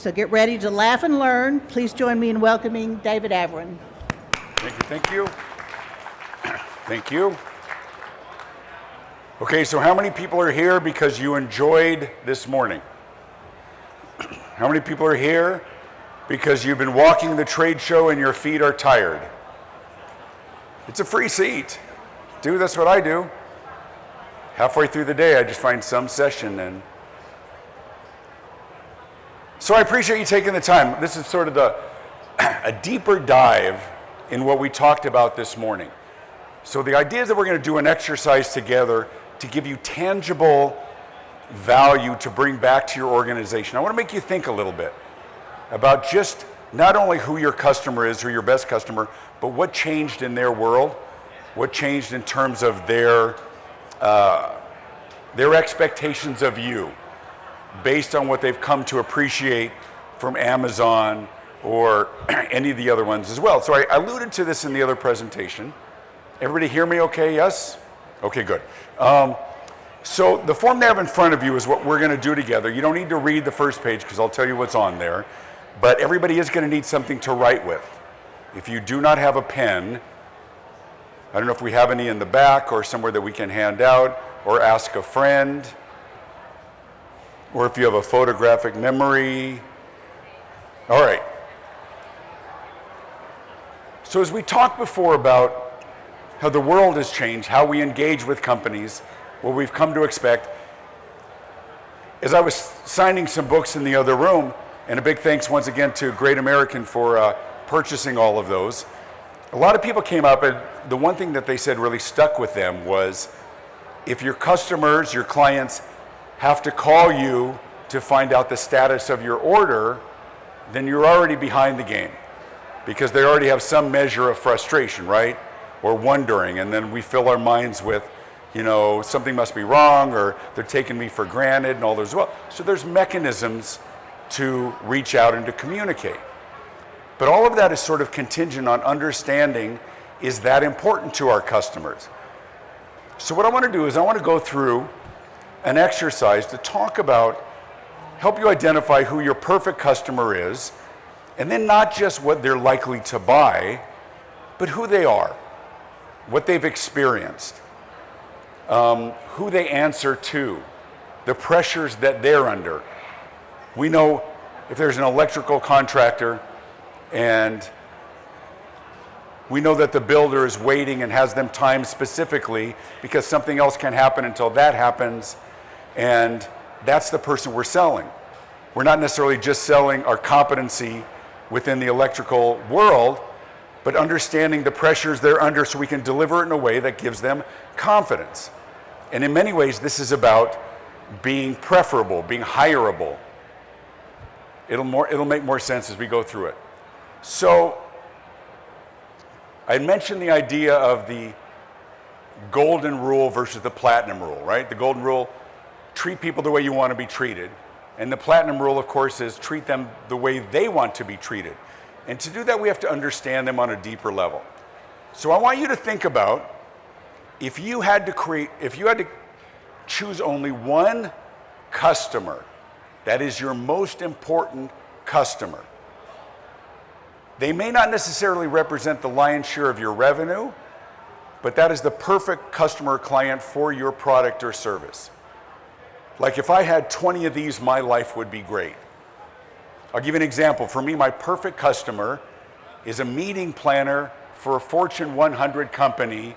So get ready to laugh and learn. Please join me in welcoming David Avrin. Thank you. Thank you. Okay, so how many people are here because you enjoyed this morning? How many people are here because you've been walking the trade show and your feet are tired? It's a free seat. Dude, that's what I do. Halfway through the day, I just find some session and so I appreciate you taking the time. This is sort of a deeper dive in what we talked about this morning. So the idea is that we're going to do an exercise together to give you tangible value to bring back to your organization. I want to make you think a little bit about just not only who your customer is or your best customer, but what changed in their world, what changed in terms of their expectations of you based on what they've come to appreciate from Amazon or any of the other ones as well. So I alluded to this in the other presentation. Everybody hear me okay? Yes? Okay, good. So the form they have in front of you is what we're going to do together. You don't need to read the first page because I'll tell you what's on there. But everybody is going to need something to write with. If you do not have a pen, I don't know if we have any in the back or somewhere that we can hand out or ask a friend, or if you have a photographic memory. All right. So as we talked before about how the world has changed, how we engage with companies, what we've come to expect, as I was signing some books in the other room, and a big thanks once again to Great American for purchasing all of those, a lot of people came up and the one thing that they said really stuck with them was, if your customers, your clients, have to call you to find out the status of your order, then you're already behind the game because they already have some measure of frustration, right? Or wondering, and then we fill our minds with, something must be wrong or they're taking me for granted and all those. Well, so there's mechanisms to reach out and to communicate. But all of that is sort of contingent on understanding, is that important to our customers? So what I want to do is I want to go through an exercise to talk about, help you identify who your perfect customer is, and then not just what they're likely to buy, but who they are, what they've experienced, who they answer to, the pressures that they're under. We know if there's an electrical contractor and we know that the builder is waiting and has them timed specifically because something else can happen until that happens, and that's the person we're selling. We're not necessarily just selling our competency within the electrical world, but understanding the pressures they're under so we can deliver it in a way that gives them confidence. And in many ways, this is about being preferable, being hireable. It'll make more sense as we go through it. So I mentioned the idea of the golden rule versus the platinum rule, right? The golden rule, treat people the way you want to be treated. And the platinum rule, of course, is treat them the way they want to be treated. And to do that, we have to understand them on a deeper level. So I want you to think about, if you had to choose only one customer that is your most important customer. They may not necessarily represent the lion's share of your revenue, but that is the perfect customer or client for your product or service. Like if I had 20 of these, my life would be great. I'll give you an example. For me, my perfect customer is a meeting planner for a Fortune 100 company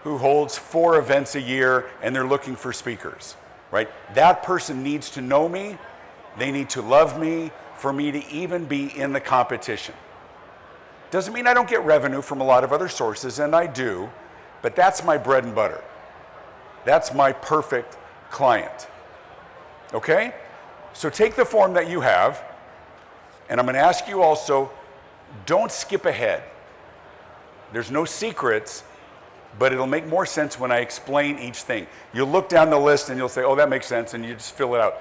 who holds 4 events a year and they're looking for speakers, right? That person needs to know me. They need to love me for me to even be in the competition. Doesn't mean I don't get revenue from a lot of other sources, and I do, but that's my bread and butter. That's my perfect client. Okay? So take the form that you have, and I'm going to ask you also, don't skip ahead. There's no secrets, but it'll make more sense when I explain each thing. You'll look down the list and you'll say, oh, that makes sense, and you just fill it out.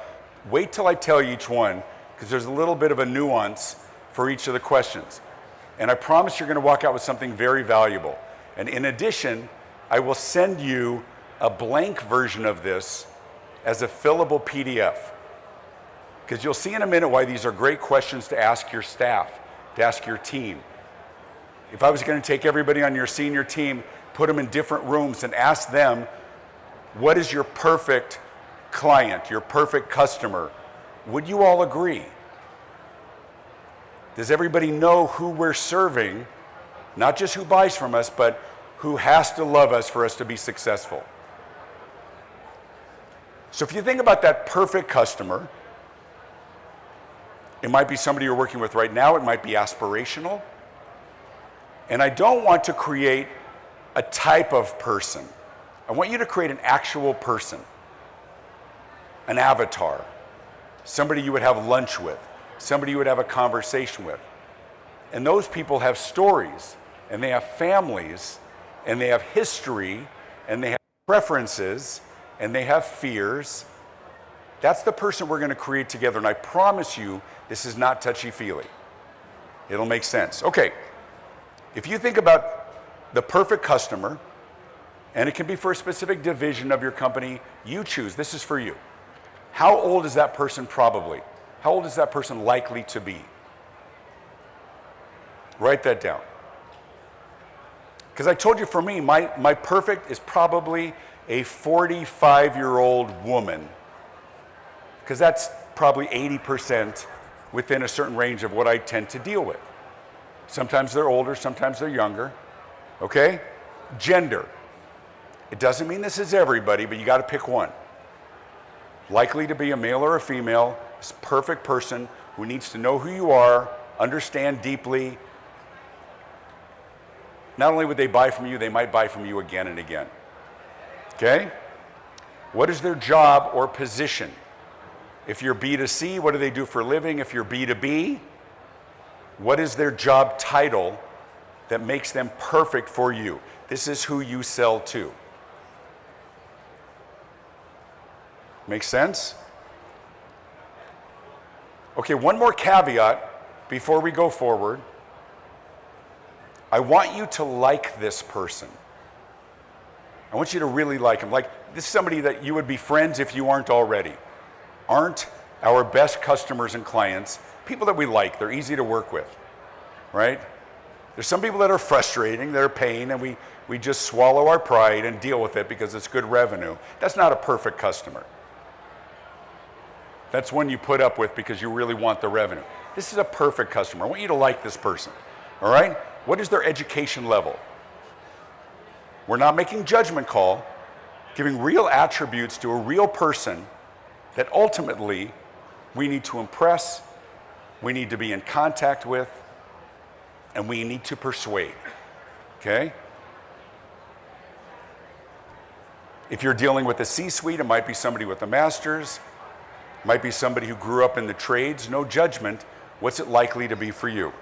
Wait till I tell you each one, because there's a little bit of a nuance for each of the questions. And I promise you're going to walk out with something very valuable. And in addition, I will send you a blank version of this as a fillable PDF. Because you'll see in a minute why these are great questions to ask your staff, to ask your team. If I was going to take everybody on your senior team, put them in different rooms and ask them, what is your perfect client, your perfect customer? Would you all agree? Does everybody know who we're serving? Not just who buys from us, but who has to love us for us to be successful. So if you think about that perfect customer, it might be somebody you're working with right now, it might be aspirational. And I don't want to create a type of person. I want you to create an actual person, an avatar, somebody you would have lunch with, somebody you would have a conversation with. And those people have stories, and they have families, and they have history, and they have preferences, and they have fears. That's the person we're going to create together, and I promise you, this is not touchy-feely. It'll make sense. Okay, if you think about the perfect customer, and it can be for a specific division of your company, you choose. This is for you. How old is that person probably? How old is that person likely to be? Write that down. Because I told you for me, my perfect is probably a 45-year-old woman. Because that's probably 80% within a certain range of what I tend to deal with. Sometimes they're older, sometimes they're younger. Okay? Gender. It doesn't mean this is everybody, but you got to pick one. Likely to be a male or a female, this perfect person who needs to know who you are, understand deeply. Not only would they buy from you, they might buy from you again and again. Okay? What is their job or position? If you're B2C, what do they do for a living? If you're B2B, what is their job title that makes them perfect for you? This is who you sell to. Make sense? Okay, one more caveat before we go forward. I want you to like this person. I want you to really like him. Like, this is somebody that you would be friends if you aren't already. Aren't our best customers and clients people that we like? They're easy to work with, right? There's some people that are frustrating, they're a pain, and we just swallow our pride and deal with it because it's good revenue. That's not a perfect customer. That's one you put up with because you really want the revenue. This is a perfect customer. I want you to like this person, all right? What is their education level? We're not making judgment call, giving real attributes to a real person that ultimately we need to impress, we need to be in contact with, and we need to persuade, okay? If you're dealing with a C-suite, it might be somebody with a master's, it might be somebody who grew up in the trades, no judgment. What's it likely to be for you?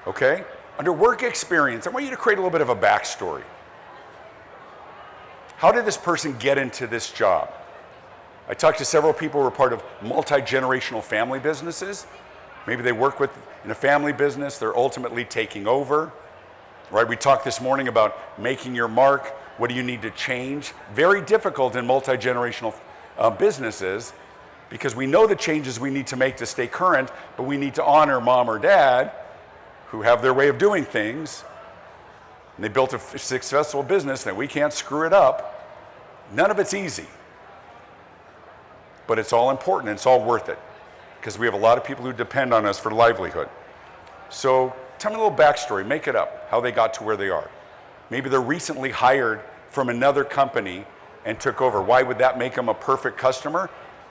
Okay? Under work experience, I want you to create a little bit of a backstory. How did this person get into this job? I talked to several people who are part of multi-generational family businesses. Maybe they work in a family business, they're ultimately taking over. Right? We talked this morning about making your mark. What do you need to change? Very difficult in multi-generational businesses because we know the changes we need to make to stay current, but we need to honor mom or dad who have their way of doing things. And they built a successful business that we can't screw it up. None of it's easy. But it's all important and it's all worth it because we have a lot of people who depend on us for livelihood. So tell me a little backstory, make it up, how they got to where they are. Maybe they're recently hired from another company and took over. Why would that make them a perfect customer?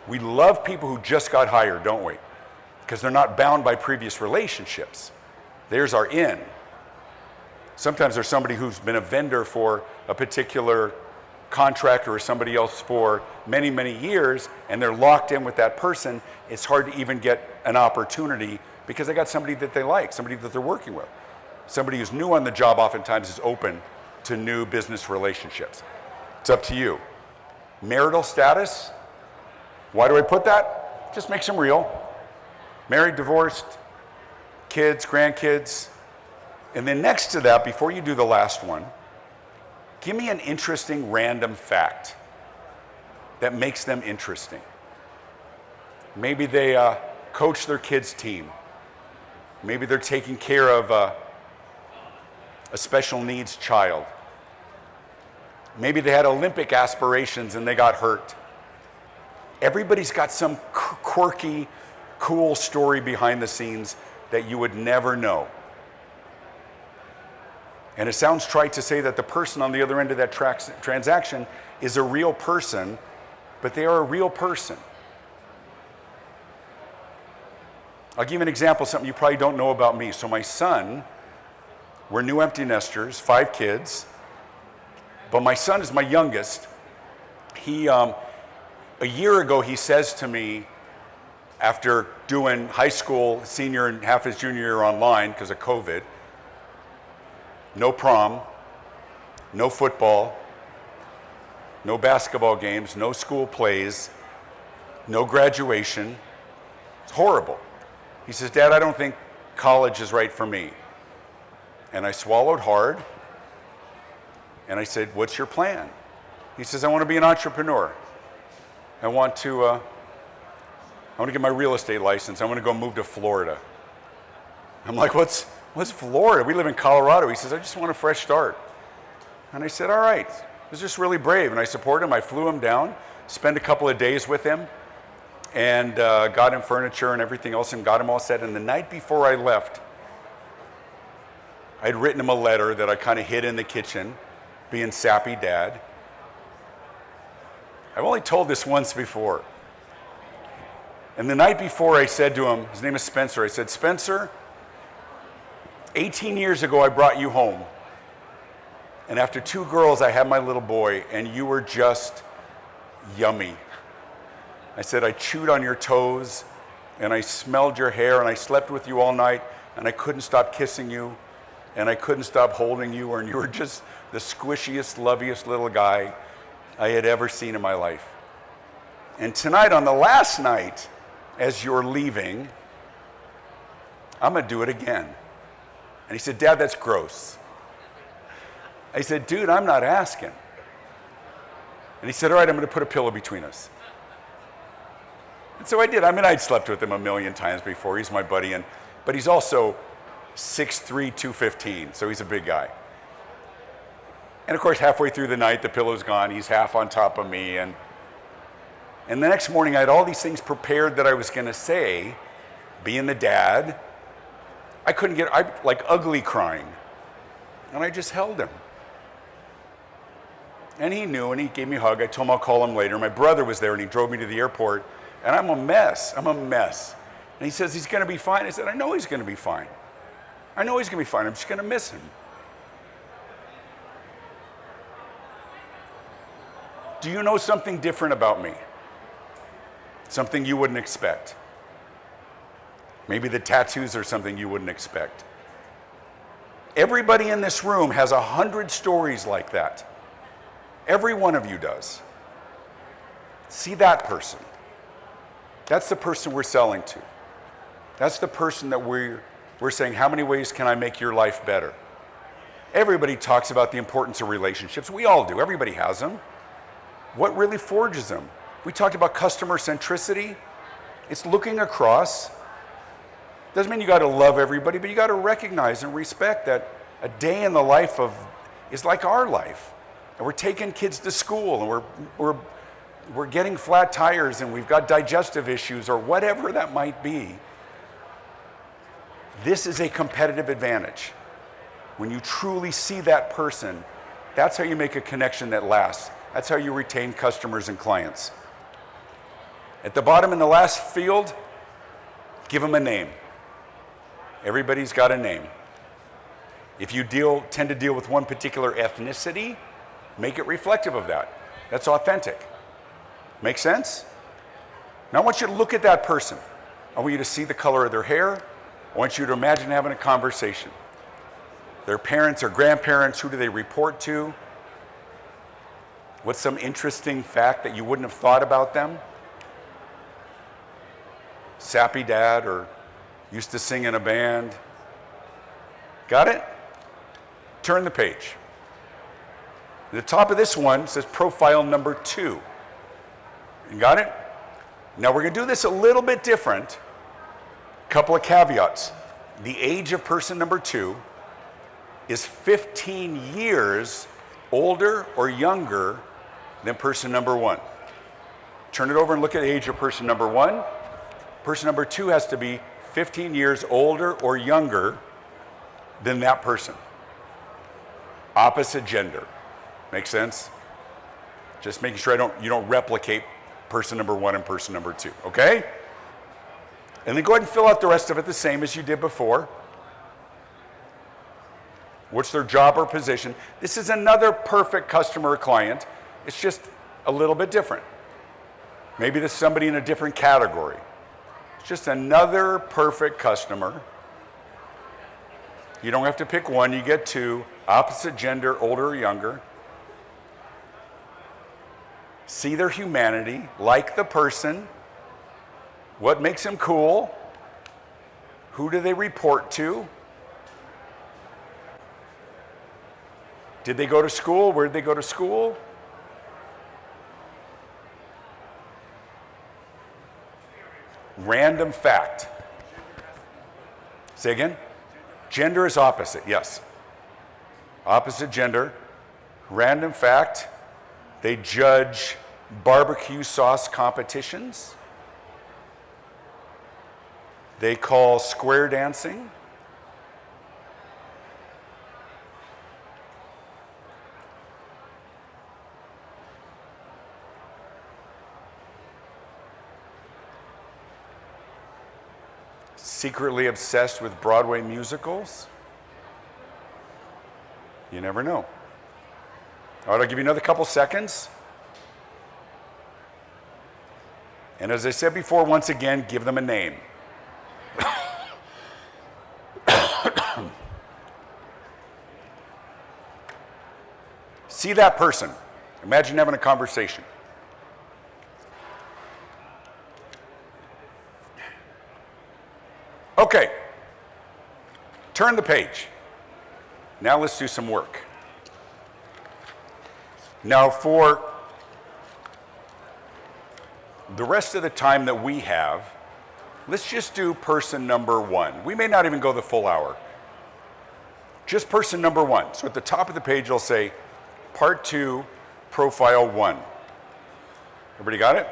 We love people who just got hired, don't we? Because they're not bound by previous relationships. There's our in. Sometimes there's somebody who's been a vendor for a particular contractor or somebody else for many, many years, and they're locked in with that person. It's hard to even get an opportunity because they got somebody that they like, somebody that they're working with. Somebody who's new on the job oftentimes is open to new business relationships. It's up to you. Marital status, why do I put that? Just makes them real. Married, divorced, kids, grandkids. And then next to that, before you do the last one, give me an interesting random fact that makes them interesting. Maybe they coach their kids' team. Maybe they're taking care of a special needs child. Maybe they had Olympic aspirations and they got hurt. Everybody's got some quirky, cool story behind the scenes that you would never know. And it sounds trite to say that the person on the other end of that transaction is a real person, but they are a real person. I'll give you an example of something you probably don't know about me. So my son, we're new empty nesters, 5 kids, but my son is my youngest. He, a year ago, he says to me, after doing high school, senior and half his junior year online because of COVID, no prom, no football, no basketball games, no school plays, no graduation. It's horrible. He says, Dad, I don't think college is right for me. And I swallowed hard, and I said, what's your plan? He says, I want to be an entrepreneur. I want to get my real estate license. I want to go move to Florida. I'm like, what's Florida? We live in Colorado. He says, I just want a fresh start. And I said, all right. It was just really brave, and I supported him. I flew him down, spent a couple of days with him, and got him furniture and everything else and got him all set. And the night before I left, I'd written him a letter that I kind of hid in the kitchen, being sappy dad. I've only told this once before. And the night before I said to him, his name is Spencer, I said, Spencer, 18 years ago I brought you home. And after 2 girls, I had my little boy, and you were just yummy. I said, I chewed on your toes, and I smelled your hair, and I slept with you all night, and I couldn't stop kissing you, and I couldn't stop holding you, and you were just the squishiest, loviest little guy I had ever seen in my life. And tonight, on the last night, as you're leaving, I'm going to do it again. And he said, Dad, that's gross. I said, dude, I'm not asking. And he said, all right, I'm going to put a pillow between us. And so I did. I mean, I'd slept with him a million times before. He's my buddy, but he's also 6'3", 215, so he's a big guy. And of course, halfway through the night, the pillow's gone. He's half on top of me. And the next morning, I had all these things prepared that I was going to say, being the dad. I couldn't get, like ugly crying. And I just held him. And he knew, and he gave me a hug. I told him I'll call him later. My brother was there, and he drove me to the airport. And I'm a mess. And he says, he's going to be fine. I said, I know he's going to be fine. I know he's going to be fine. I'm just going to miss him. Do you know something different about me? Something you wouldn't expect. Maybe the tattoos are something you wouldn't expect. Everybody in this room has 100 stories like that. Every one of you does. See that person. That's the person we're selling to. That's the person that we're saying, how many ways can I make your life better? Everybody talks about the importance of relationships. We all do. Everybody has them. What really forges them? We talked about customer centricity. It's looking across. Doesn't mean you got to love everybody, but you got to recognize and respect that a day in the life is like our life. And we're taking kids to school, and we're getting flat tires, and we've got digestive issues, or whatever that might be. This is a competitive advantage. When you truly see that person, that's how you make a connection that lasts. That's how you retain customers and clients. At the bottom in the last field, give them a name. Everybody's got a name. If you tend to deal with one particular ethnicity, make it reflective of that. That's authentic. Make sense? Now I want you to look at that person. I want you to see the color of their hair. I want you to imagine having a conversation. Their parents or grandparents, who do they report to? What's some interesting fact that you wouldn't have thought about them? Sappy dad, or used to sing in a band. Got it? Turn the page. At the top of this one says profile number 2. You got it? Now we're going to do this a little bit different. Couple of caveats. The age of person number 2 is 15 years older or younger than person number 1. Turn it over and look at the age of person number 1. Person number 2 has to be 15 years older or younger than that person. Opposite gender. Make sense? Just making sure you don't replicate person number 1 and person number 2, okay? And then go ahead and fill out the rest of it the same as you did before. What's their job or position? This is another perfect customer or client. It's just a little bit different. Maybe this is somebody in a different category. It's just another perfect customer. You don't have to pick one, you get 2. Opposite gender, older or younger. See their humanity, like the person. What makes them cool? Who do they report to? Did they go to school? Where did they go to school? Random fact. Say again? Gender is opposite, yes. Opposite gender. Random fact. They judge barbecue sauce competitions. They call square dancing. Secretly obsessed with Broadway musicals. You never know. All right, I'll give you another couple seconds. And as I said before, once again, give them a name. See that person. Imagine having a conversation. Okay. Turn the page. Now let's do some work. Now for the rest of the time that we have, let's just do person number 1. We may not even go the full hour. Just person number 1. So at the top of the page, I'll say, Part 2, Profile 1. Everybody got it?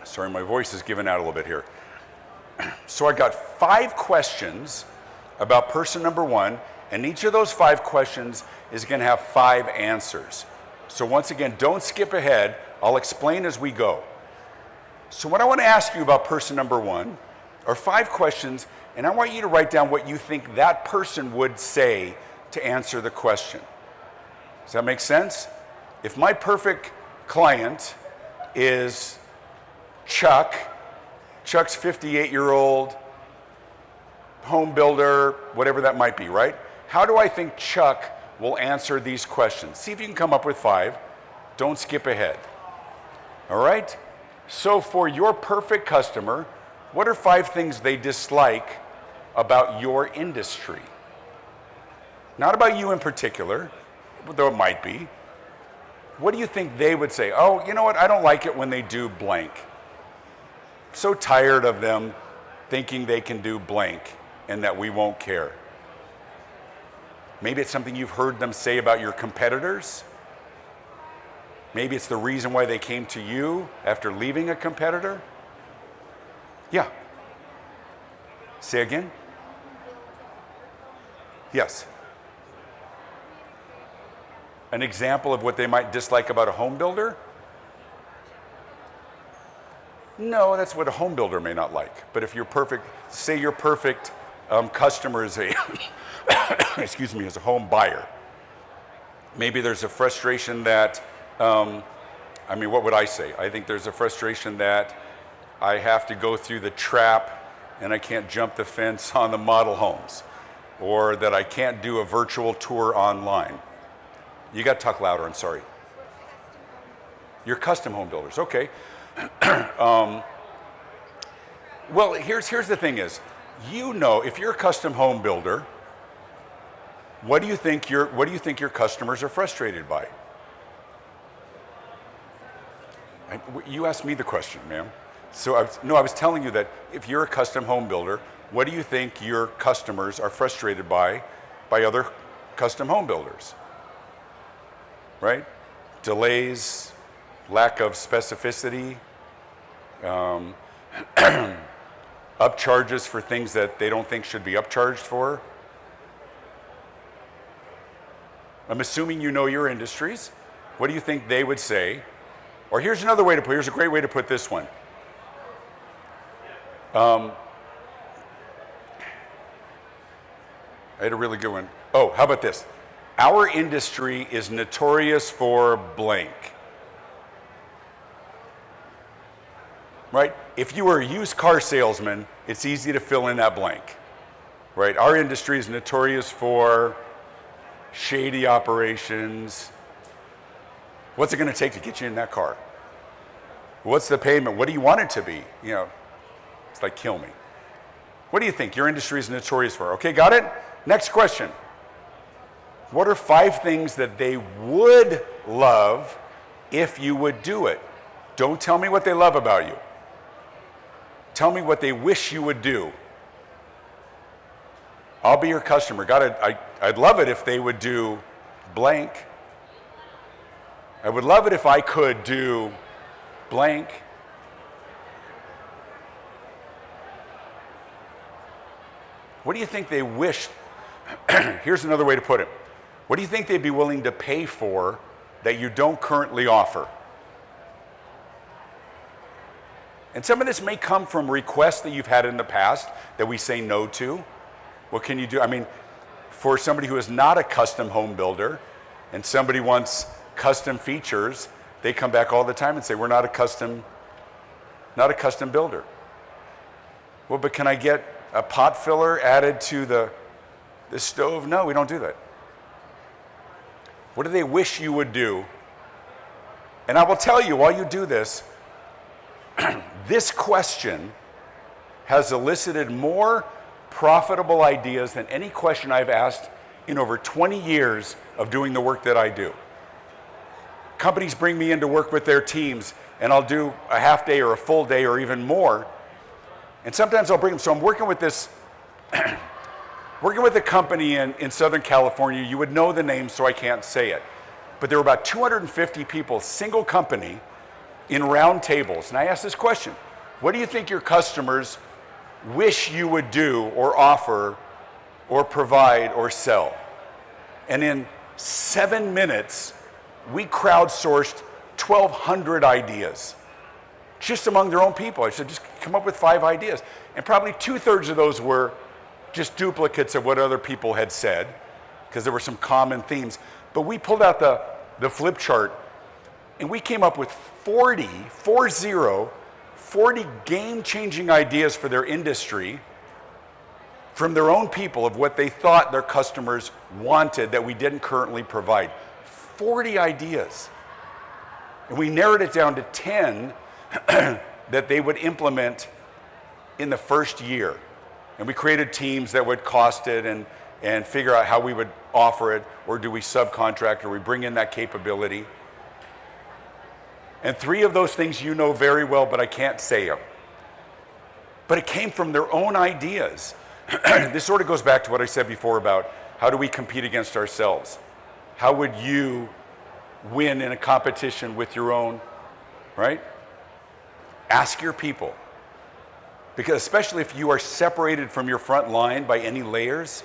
Sorry, my voice is giving out a little bit here. So I got 5 questions about person number 1, and each of those 5 questions is going to have 5 answers. So once again, don't skip ahead. I'll explain as we go. So what I want to ask you about person number 1 are 5 questions, and I want you to write down what you think that person would say to answer the question. Does that make sense? If my perfect client is Chuck, Chuck's 58-year-old home builder, whatever that might be, right? How do I think Chuck will answer these questions? See if you can come up with 5. Don't skip ahead. All right? So for your perfect customer, what are 5 things they dislike about your industry? Not about you in particular, though it might be. What do you think they would say? Oh, you know what? I don't like it when they do blank. So tired of them thinking they can do blank and that we won't care. Maybe it's something you've heard them say about your competitors. Maybe it's the reason why they came to you after leaving a competitor. Yeah. Say again? Yes. An example of what they might dislike about a home builder? No, that's what a home builder may not like. But if you're perfect, say your perfect customer is a, excuse me, is a home buyer. Maybe there's a frustration that, what would I say? I think there's a frustration that I have to go through the trap and I can't jump the fence on the model homes, or that I can't do a virtual tour online. You got to talk louder, I'm sorry. You're custom home builders, okay. Well, here's the thing is, you know, if you're a custom home builder, what do you think your customers are frustrated by? You asked me the question, ma'am. So I was telling you that if you're a custom home builder, what do you think your customers are frustrated by other custom home builders? Right? Delays, lack of specificity, upcharges for things that they don't think should be upcharged for. I'm assuming you know your industries. What do you think they would say? Or here's another way to put, here's a great way to put this one. I had a really good one. Oh, how about this? Our industry is notorious for blank. Right? If you were a used car salesman, it's easy to fill in that blank. Right? Our industry is notorious for shady operations. What's it going to take to get you in that car? What's the payment? What do you want it to be? You know, it's like, kill me. What do you think your industry is notorious for? Okay, got it? Next question. What are 5 things that they would love if you would do it? Don't tell me what they love about you. Tell me what they wish you would do. I'll be your customer. I'd love it if they would do blank. I would love it if I could do blank. What do you think they wish? Here's another way to put it. What do you think they'd be willing to pay for that you don't currently offer? And some of this may come from requests that you've had in the past that we say no to. What can you do? I mean, for somebody who is not a custom home builder and somebody wants custom features, they come back all the time and say, we're not a custom builder. Well, but can I get a pot filler added to the stove? No, we don't do that. What do they wish you would do? And I will tell you, while you do this, this question has elicited more profitable ideas than any question I've asked in over 20 years of doing the work that I do. Companies bring me in to work with their teams, and I'll do a half day or a full day or even more. And sometimes I'll bring them. So I'm working with this, working with a company in Southern California. You would know the name, so I can't say it. But there were about 250 people, single company, in round tables. And I asked this question: what do you think your customers wish you would do or offer or provide or sell? And in 7 minutes, we crowdsourced 1,200 ideas just among their own people. I said, just come up with 5 ideas. And probably 2/3 of those were just duplicates of what other people had said, because there were some common themes. But we pulled out the flip chart, and we came up with 40 game-changing ideas for their industry from their own people of what they thought their customers wanted that we didn't currently provide. 40 ideas. And we narrowed it down to 10 that they would implement in the first year. And we created teams that would cost it and figure out how we would offer it, or do we subcontract, or we bring in that capability. And 3 of those things you know very well, but I can't say them. But it came from their own ideas. This sort of goes back to what I said before about how do we compete against ourselves? How would you win in a competition with your own, right? Ask your people. Because especially if you are separated from your front line by any layers,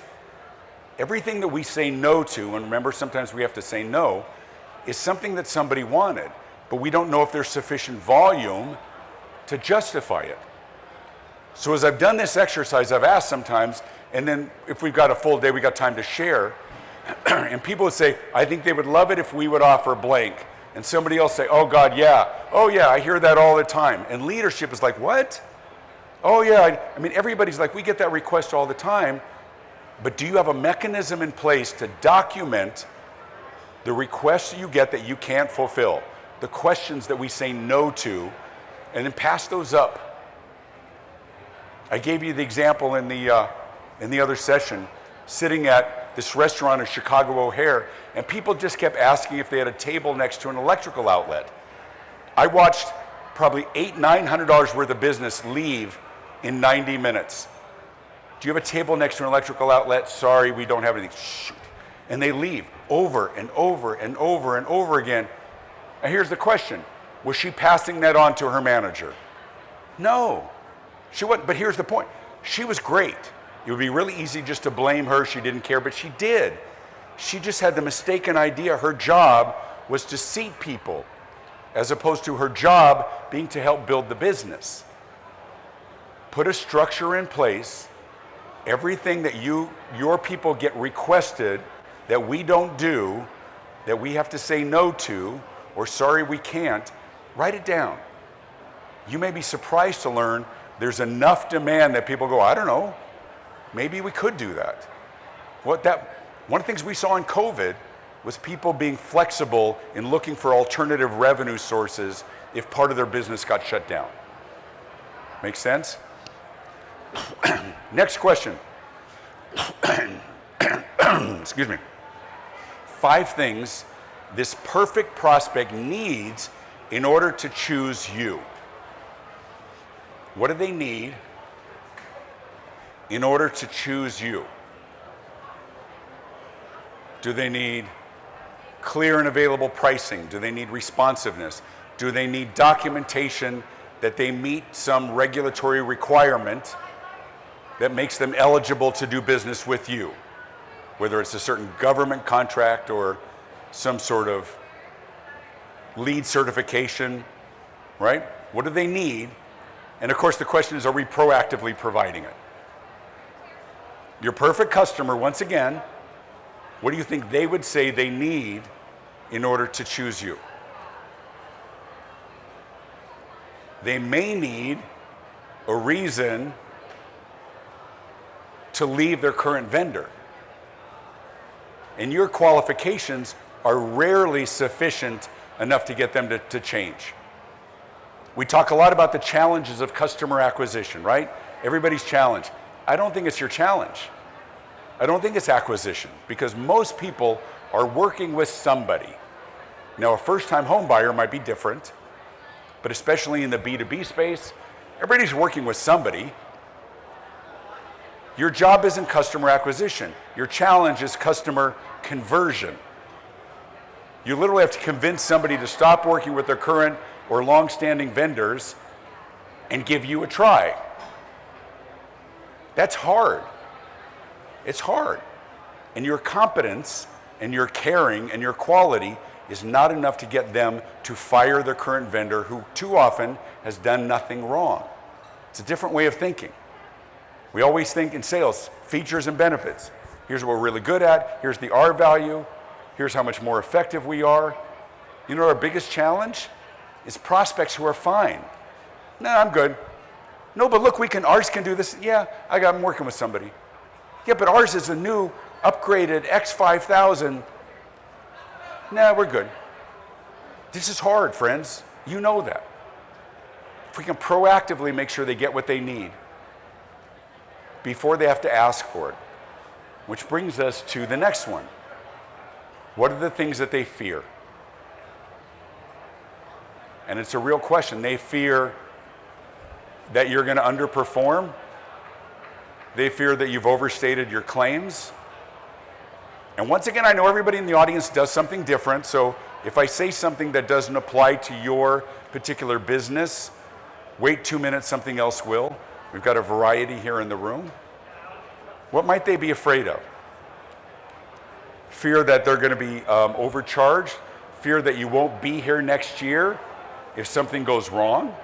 everything that we say no to, and remember sometimes we have to say no, is something that somebody wanted, but we don't know if there's sufficient volume to justify it. So as I've done this exercise, I've asked sometimes, and then if we've got a full day, we got time to share, and people would say, I think they would love it if we would offer blank. And somebody else say, oh God, yeah. Oh yeah, I hear that all the time. And leadership is like, what? Oh yeah, I mean, everybody's like, we get that request all the time, but do you have a mechanism in place to document the requests you get that you can't fulfill, the questions that we say no to, and then pass those up? I gave you the example in the other session, sitting at this restaurant in Chicago O'Hare, and people just kept asking if they had a table next to an electrical outlet. I watched probably $900 worth of business leave in 90 minutes. Do you have a table next to an electrical outlet? Sorry, we don't have anything. Shoot. And they leave over and over and over and over again. And here's the question. Was she passing that on to her manager? No, she wasn't. But here's the point. She was great. It would be really easy just to blame her. She didn't care, but she did. She just had the mistaken idea her job was to seat people, as opposed to her job being to help build the business. Put a structure in place. Everything that your people get requested that we don't do, that we have to say no to, or sorry we can't, write it down. You may be surprised to learn there's enough demand that people go, I don't know, maybe we could do that. One of the things we saw in COVID was people being flexible in looking for alternative revenue sources if part of their business got shut down. Make sense? Next question. Excuse me. 5 things this perfect prospect needs in order to choose you. What do they need in order to choose you? Do they need clear and available pricing? Do they need responsiveness? Do they need documentation that they meet some regulatory requirement that makes them eligible to do business with you? Whether it's a certain government contract or some sort of lead certification, right? What do they need? And of course the question is, are we proactively providing it? Your perfect customer, once again, what do you think they would say they need in order to choose you? They may need a reason to leave their current vendor. And your qualifications are rarely sufficient enough to get them to change. We talk a lot about the challenges of customer acquisition, right? Everybody's challenge. I don't think it's your challenge. I don't think it's acquisition, because most people are working with somebody. Now, a first-time home buyer might be different, but especially in the B2B space, everybody's working with somebody. Your job isn't customer acquisition. Your challenge is customer conversion. You literally have to convince somebody to stop working with their current or long-standing vendors and give you a try. That's hard. It's hard. And your competence and your caring and your quality is not enough to get them to fire their current vendor, who too often has done nothing wrong. It's a different way of thinking. We always think in sales, features and benefits. Here's what we're really good at. Here's the R value. Here's how much more effective we are. You know, our biggest challenge is prospects who are fine. No, I'm good. No, but look, ours can do this. Yeah, I'm working with somebody. Yeah, but ours is a new upgraded X5000. Nah, we're good. This is hard, friends. You know that. If we can proactively make sure they get what they need before they have to ask for it. Which brings us to the next one. What are the things that they fear? And it's a real question. They fear that you're going to underperform. They fear that you've overstated your claims. And once again, I know everybody in the audience does something different, so if I say something that doesn't apply to your particular business, wait 2 minutes, something else will. We've got a variety here in the room. What might they be afraid of? Fear that they're going to be overcharged. Fear that you won't be here next year if something goes wrong.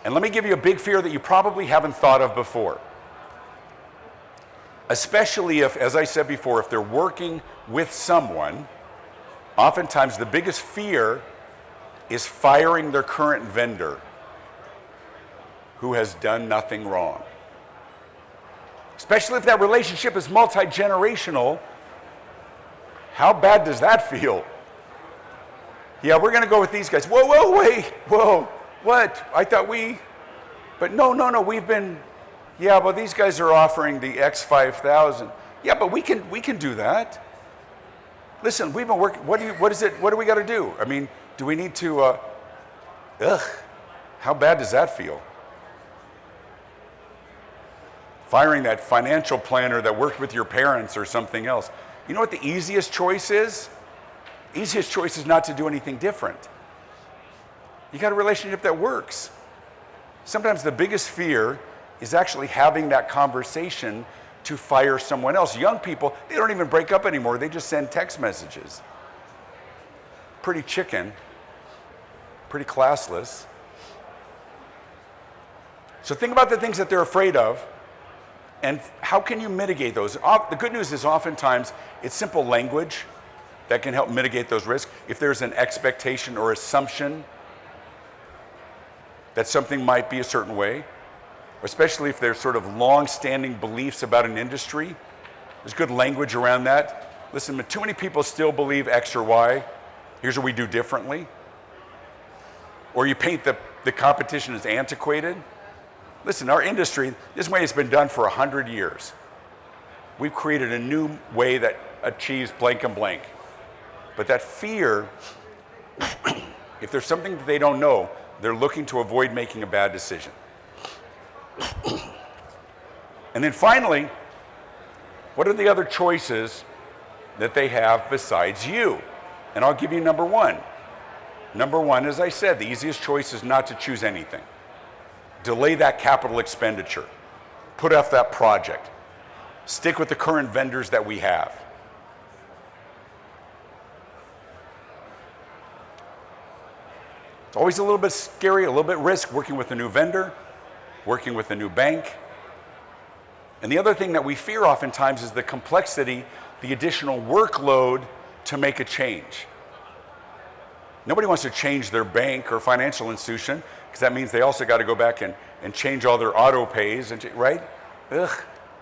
And let me give you a big fear that you probably haven't thought of before. Especially if, as I said before, if they're working with someone, oftentimes the biggest fear is firing their current vendor who has done nothing wrong. Especially if that relationship is multi-generational, how bad does that feel? Yeah, we're going to go with these guys. Whoa, wait, whoa, what? I thought but no, we've been, yeah, well, these guys are offering the X5000. Yeah, but we can do that. Listen, we've been working, what do we got to do? I mean, do we need to, how bad does that feel? Firing that financial planner that worked with your parents or something else. You know what the easiest choice is? Easiest choice is not to do anything different. You got a relationship that works. Sometimes the biggest fear is actually having that conversation to fire someone else. Young people, they don't even break up anymore. They just send text messages. Pretty chicken, pretty classless. So think about the things that they're afraid of, and how can you mitigate those? The good news is oftentimes it's simple language that can help mitigate those risks. If there's an expectation or assumption that something might be a certain way, especially if there's sort of long-standing beliefs about an industry, there's good language around that. Listen, too many people still believe X or Y. Here's what we do differently. Or you paint the competition as antiquated. Listen, our industry, this way it's been done for 100 years. We've created a new way that achieves blank and blank. But that fear, if there's something that they don't know, they're looking to avoid making a bad decision. And then finally, what are the other choices that they have besides you? And I'll give you number one. Number one, as I said, the easiest choice is not to choose anything. Delay that capital expenditure. Put off that project. Stick with the current vendors that we have. It's always a little bit scary, a little bit risk working with a new vendor, working with a new bank. And the other thing that we fear oftentimes is the complexity, the additional workload to make a change. Nobody wants to change their bank or financial institution because that means they also got to go back and change all their auto pays, and right?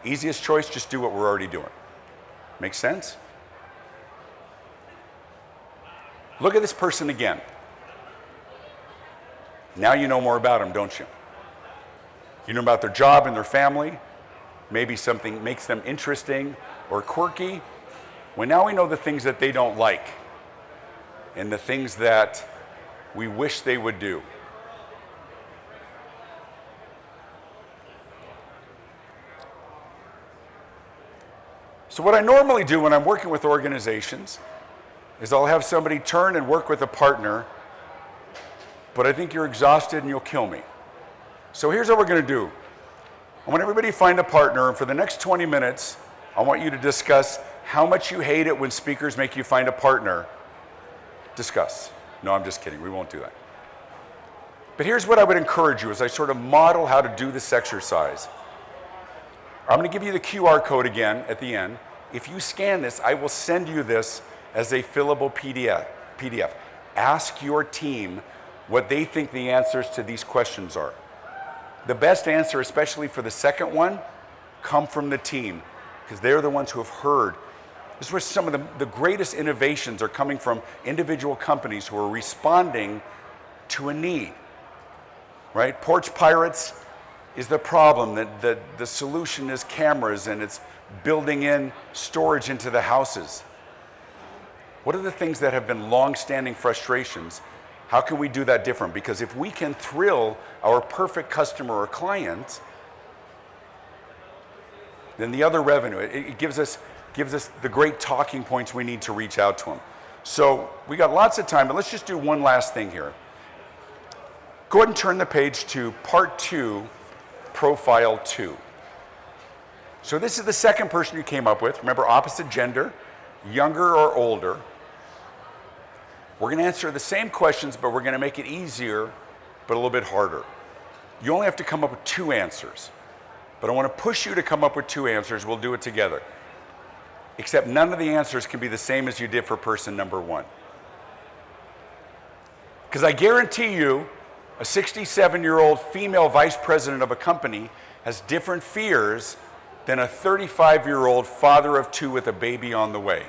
Easiest choice, just do what we're already doing. Make sense? Look at this person again. Now you know more about them, don't you? You know about their job and their family. Maybe something makes them interesting or quirky. Well, now we know the things that they don't like and the things that we wish they would do. So what I normally do when I'm working with organizations is I'll have somebody turn and work with a partner, but I think you're exhausted and you'll kill me. So here's what we're going to do. I want everybody to find a partner, and for the next 20 minutes, I want you to discuss how much you hate it when speakers make you find a partner. Discuss. No, I'm just kidding. We won't do that. But here's what I would encourage you as I sort of model how to do this exercise. I'm going to give you the QR code again at the end. If you scan this, I will send you this as a fillable PDF. Ask your team what they think the answers to these questions are. The best answer, especially for the second one, come from the team, because they're the ones who have heard. This is where some of the greatest innovations are coming from individual companies who are responding to a need, right? Porch pirates is the problem. The solution is cameras, and it's building in storage into the houses. What are the things that have been long-standing frustrations? How can we do that different? Because if we can thrill our perfect customer or client, then the other revenue, it gives us the great talking points we need to reach out to them. So we got lots of time, but let's just do one last thing here. Go ahead and turn the page to part 2, profile 2. So this is the second person you came up with. Remember, opposite gender, younger or older. We're going to answer the same questions, but we're going to make it easier, but a little bit harder. You only have to come up with 2 answers. But I want to push you to come up with 2 answers. We'll do it together. Except none of the answers can be the same as you did for person number 1. Because I guarantee you, a 67-year-old female vice president of a company has different fears than a 35-year-old father of 2 with a baby on the way.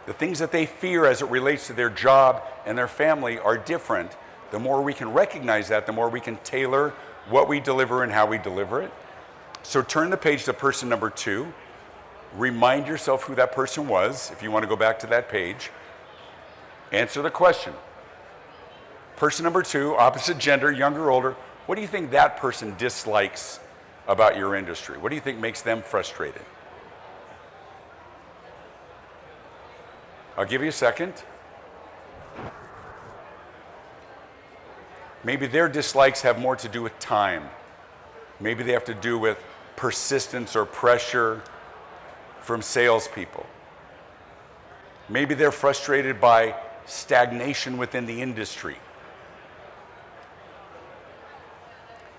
The things that they fear as it relates to their job and their family are different. The more we can recognize that, the more we can tailor what we deliver and how we deliver it. So turn the page to person number 2. remind yourself who that person was, if you want to go back to that page. Answer the question. Person number 2, opposite gender, younger or older, what do you think that person dislikes about your industry? What do you think makes them frustrated? I'll give you a second. Maybe their dislikes have more to do with time. Maybe they have to do with persistence or pressure from salespeople. Maybe they're frustrated by stagnation within the industry.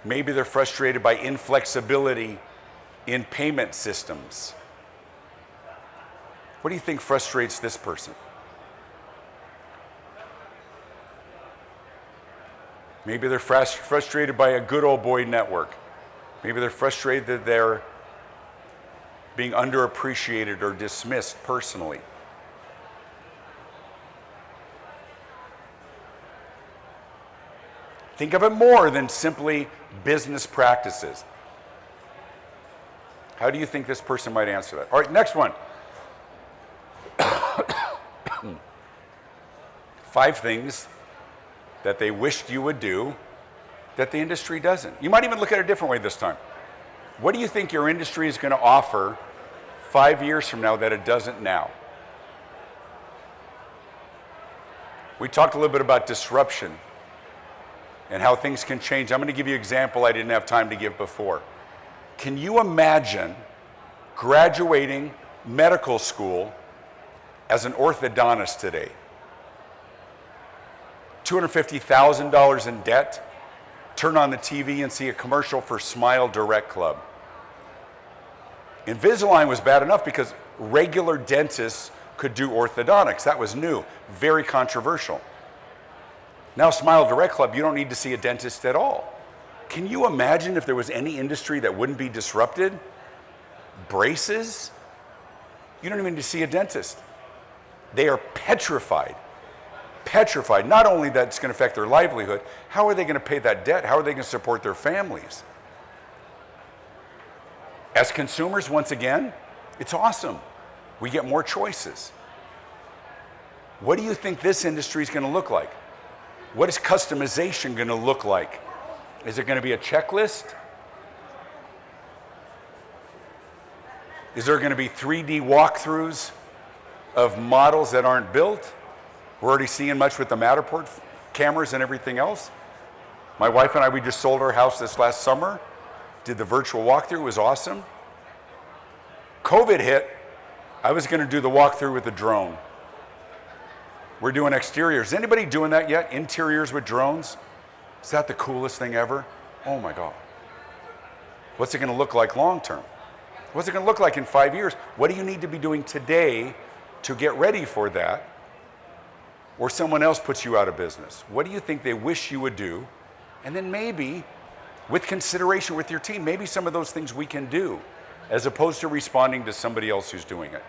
Maybe they're frustrated by inflexibility in payment systems. What do you think frustrates this person? Maybe they're frustrated by a good old boy network. Maybe they're frustrated that they're being underappreciated or dismissed personally. Think of it more than simply business practices. How do you think this person might answer that? All right, next one. 5 things that they wished you would do that the industry doesn't. You might even look at it a different way this time. What do you think your industry is going to offer 5 years from now that it doesn't now? We talked a little bit about disruption and how things can change. I'm going to give you an example I didn't have time to give before. Can you imagine graduating medical school as an orthodontist today? $250,000 in debt, turn on the TV and see a commercial for Smile Direct Club. Invisalign was bad enough because regular dentists could do orthodontics. That was new, very controversial. Now Smile Direct Club, you don't need to see a dentist at all. Can you imagine if there was any industry that wouldn't be disrupted? Braces? You don't even need to see a dentist. They are petrified. Petrified. Not only that it's going to affect their livelihood, how are they going to pay that debt? How are they going to support their families? As consumers, once again, it's awesome. We get more choices. What do you think this industry is going to look like? What is customization going to look like? Is it going to be a checklist? Is there going to be 3D walkthroughs of models that aren't built? We're already seeing much with the Matterport cameras and everything else. My wife and I, we just sold our house this last summer, did the virtual walkthrough, it was awesome. COVID hit, I was going to do the walkthrough with a drone. We're doing exteriors. Is anybody doing that yet? Interiors with drones? Is that the coolest thing ever? Oh my God. What's it going to look like long term? What's it going to look like in 5 years? What do you need to be doing today to get ready for that? Or someone else puts you out of business. What do you think they wish you would do? And then maybe, with consideration with your team, maybe some of those things we can do, as opposed to responding to somebody else who's doing it.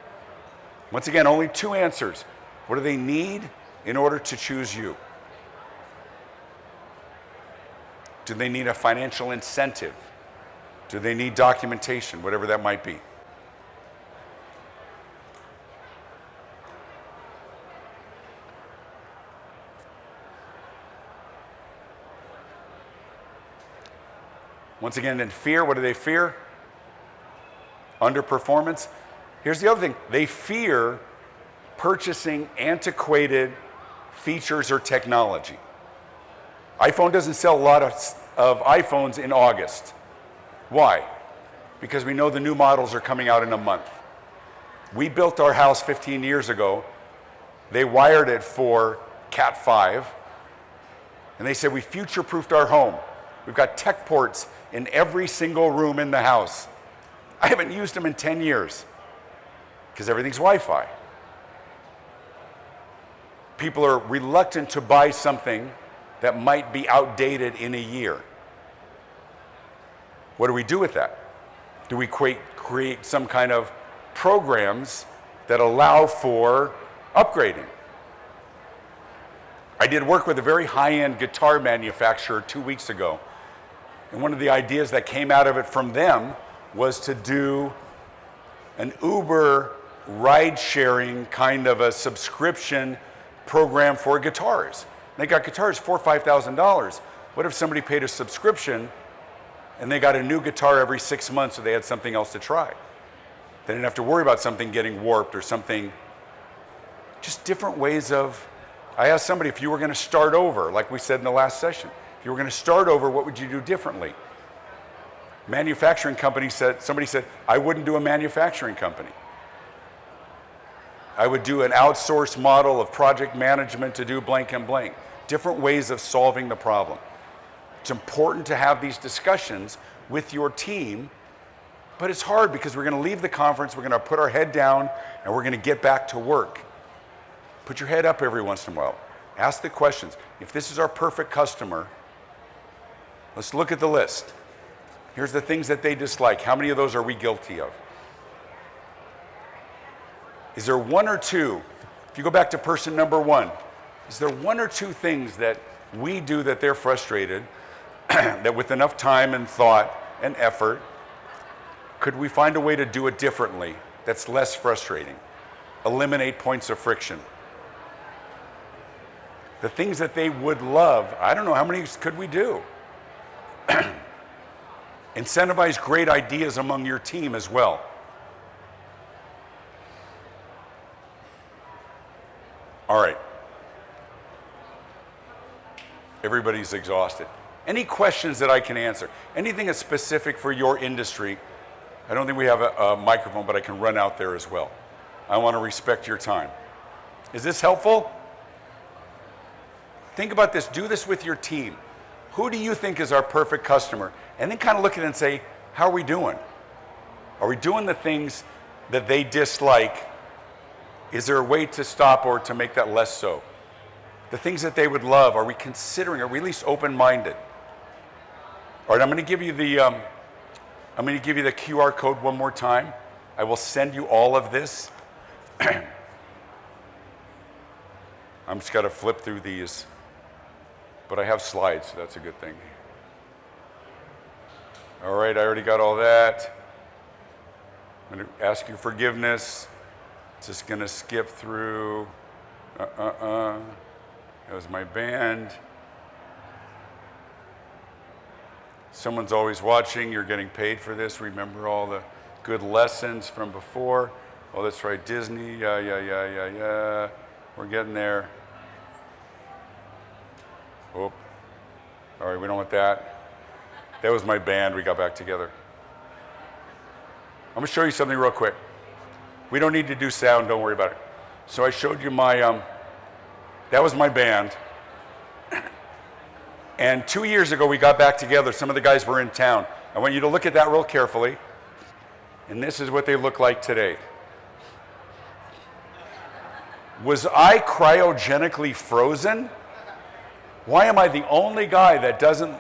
Once again, only 2 answers. What do they need in order to choose you? Do they need a financial incentive? Do they need documentation, whatever that might be? Once again, then fear, what do they fear? Underperformance. Here's the other thing. They fear purchasing antiquated features or technology. iPhone doesn't sell a lot of iPhones in August. Why? Because we know the new models are coming out in a month. We built our house 15 years ago. They wired it for Cat 5. And they said, we future-proofed our home. We've got tech ports in every single room in the house. I haven't used them in 10 years because everything's Wi-Fi. People are reluctant to buy something that might be outdated in a year. What do we do with that? Do we create some kind of programs that allow for upgrading? I did work with a very high-end guitar manufacturer 2 weeks ago. And one of the ideas that came out of it from them was to do an Uber ride-sharing kind of a subscription program for guitars. They got guitars $4,000 or $5,000. What if somebody paid a subscription and they got a new guitar every 6 months so they had something else to try? They didn't have to worry about something getting warped or something. Just different ways of, I asked somebody, if you were going to start over, like we said in the last session, if you were going to start over, what would you do differently? Manufacturing company said, somebody said, I wouldn't do a manufacturing company. I would do an outsourced model of project management to do blank and blank. Different ways of solving the problem. It's important to have these discussions with your team, but it's hard because we're going to leave the conference, we're going to put our head down, and we're going to get back to work. Put your head up every once in a while. Ask the questions. If this is our perfect customer, let's look at the list. Here's the things that they dislike. How many of those are we guilty of? Is there one or two? If you go back to person number one, is there one or two things that we do that they're frustrated, that with enough time and thought and effort, could we find a way to do it differently that's less frustrating? Eliminate points of friction. The things that they would love, I don't know, how many could we do? Incentivize great ideas among your team as well. All right. Everybody's exhausted. Any questions that I can answer? Anything that's specific for your industry? I don't think we have a microphone, but I can run out there as well. I want to respect your time. Is this helpful? Think about this. Do this with your team. Who do you think is our perfect customer? And then kind of look at it and say, how are we doing? Are we doing the things that they dislike? Is there a way to stop or to make that less so? The things that they would love, are we considering? Are we at least open-minded? All right, I'm going to give you the QR code one more time. I will send you all of this. I'm just got to flip through these, but I have slides, so that's a good thing. All right, I already got all that. I'm going to ask you forgiveness. Just going to skip through. That was my band. Someone's always watching. You're getting paid for this. Remember all the good lessons from before. Oh, that's right, Disney. Yeah. We're getting there. Oh, all right, we don't want that. That was my band. We got back together. I'm going to show you something real quick. We don't need to do sound. Don't worry about it. So I showed you my, that was my band. And 2 years ago, we got back together. Some of the guys were in town. I want you to look at that real carefully. And this is what they look like today. Was I cryogenically frozen? Why am I the only guy that doesn't?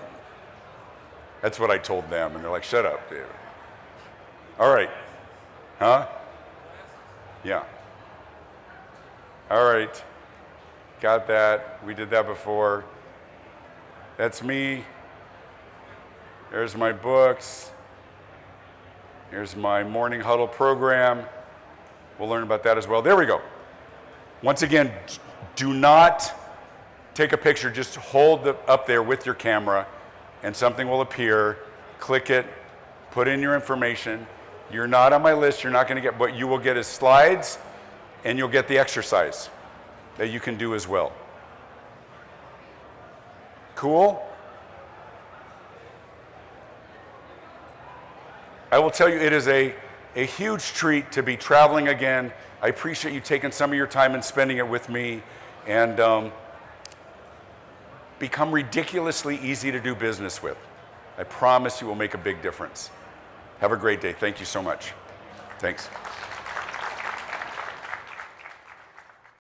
That's what I told them. And they're like, shut up, David. All right. Huh? Yeah. All right. Got that. We did that before. That's me. There's my books. Here's my morning huddle program. We'll learn about that as well. There we go. Once again, do not take a picture. Just hold it up there with your camera and something will appear. Click it. Put in your information. You're not on my list. You're not going to get, what you will get is slides and you'll get the exercise that you can do as well. Cool? I will tell you, it is a huge treat to be traveling again. I appreciate you taking some of your time and spending it with me, and become ridiculously easy to do business with. I promise you will make a big difference. Have a great day. Thank you so much. Thanks.